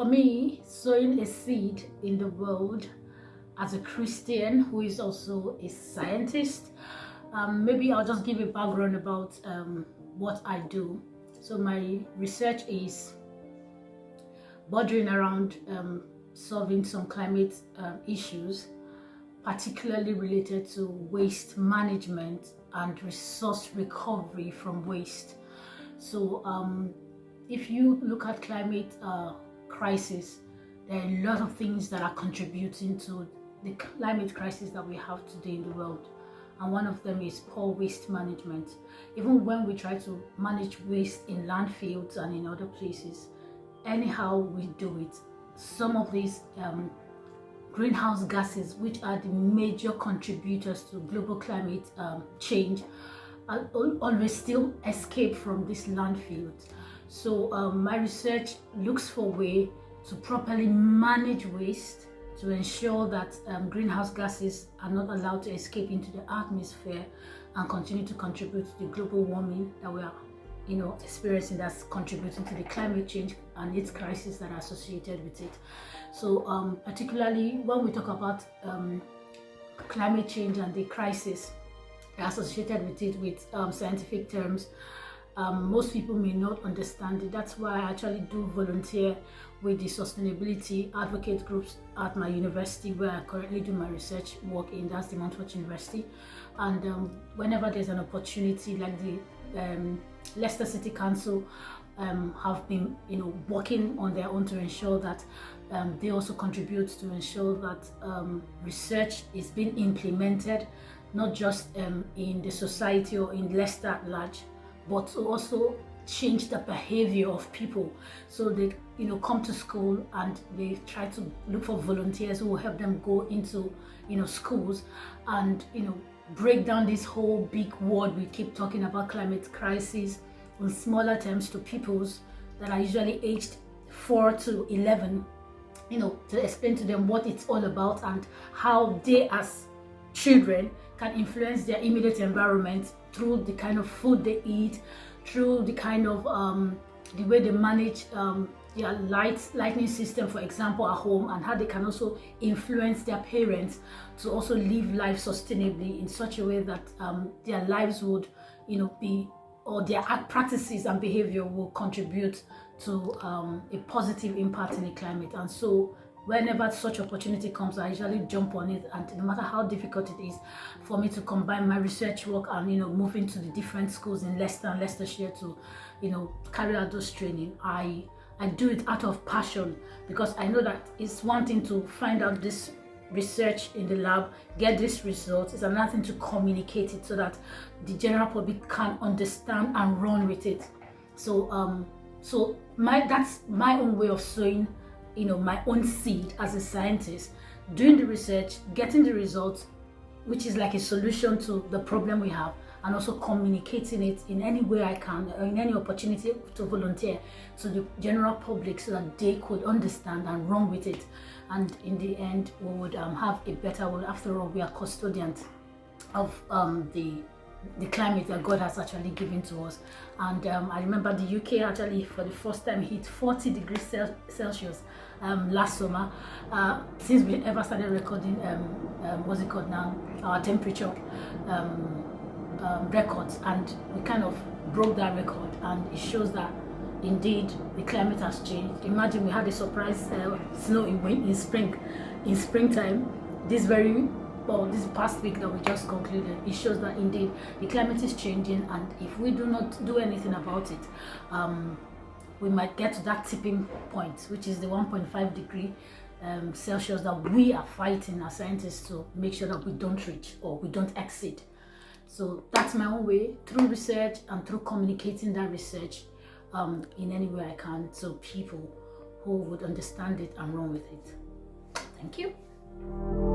For me, sowing a seed in the world as a Christian who is also a scientist, maybe I'll just give a background about what I do. So my research is bordering around solving some climate issues, particularly related to waste management and resource recovery from waste. So if you look at climate crisis, there are a lot of things that are contributing to the climate crisis that we have today in the world, and one of them is poor waste management. Even when we try to manage waste in landfills and in other places, anyhow we do it, some of these greenhouse gases, which are the major contributors to global climate change, always still escape from these landfills. So my research looks for a way to properly manage waste, to ensure that greenhouse gases are not allowed to escape into the atmosphere and continue to contribute to the global warming that we are experiencing, that's contributing to the climate change and its crises that are associated with it. So particularly when we talk about climate change and the crisis associated with it with scientific terms, most people may not understand it. That's why I actually do volunteer with the sustainability advocate groups at my university, where I currently do my research work in. That's the Montfort University. And whenever there's an opportunity, like the Leicester City Council have been working on their own to ensure that they also contribute to ensure that research is being implemented, not just in the society or in Leicester at large, but to also change the behavior of people. So they come to school and they try to look for volunteers who will help them go into schools and break down this whole big word we keep talking about, climate crisis, in smaller terms to peoples that are usually aged 4 to 11, to explain to them what it's all about and how they as children can influence their immediate environment through the kind of food they eat, through the kind of the way they manage their lighting system, for example, at home, and how they can also influence their parents to also live life sustainably in such a way that their lives would be, or their practices and behavior will contribute to a positive impact in the climate. And so whenever such opportunity comes, I usually jump on it, and no matter how difficult it is for me to combine my research work and move into the different schools in Leicester and Leicestershire to carry out those training, I do it out of passion, because I know that it's one thing to find out this research in the lab, get this result. It's another thing to communicate it so that the general public can understand and run with it. So that's my own way of sowing my own seed as a scientist, doing the research, getting the results, which is like a solution to the problem we have, and also communicating it in any way I can, or in any opportunity to volunteer to the general public so that they could understand and run with it. And in the end, we would have a better world. After all, we are custodians of the climate that God has actually given to us. And I remember the UK actually for the first time hit 40 degrees Celsius last summer, since we ever started recording what's it called now, our temperature records, and we kind of broke that record, and it shows that indeed the climate has changed. Imagine we had a surprise snow in springtime this past week that we just concluded. It shows that indeed the climate is changing, and if we do not do anything about it, we might get to that tipping point, which is the 1.5 degree Celsius that we are fighting as scientists to make sure that we don't reach or we don't exceed. So that's my own way, through research and through communicating that research in any way I can, so people who would understand it and run with it. Thank you.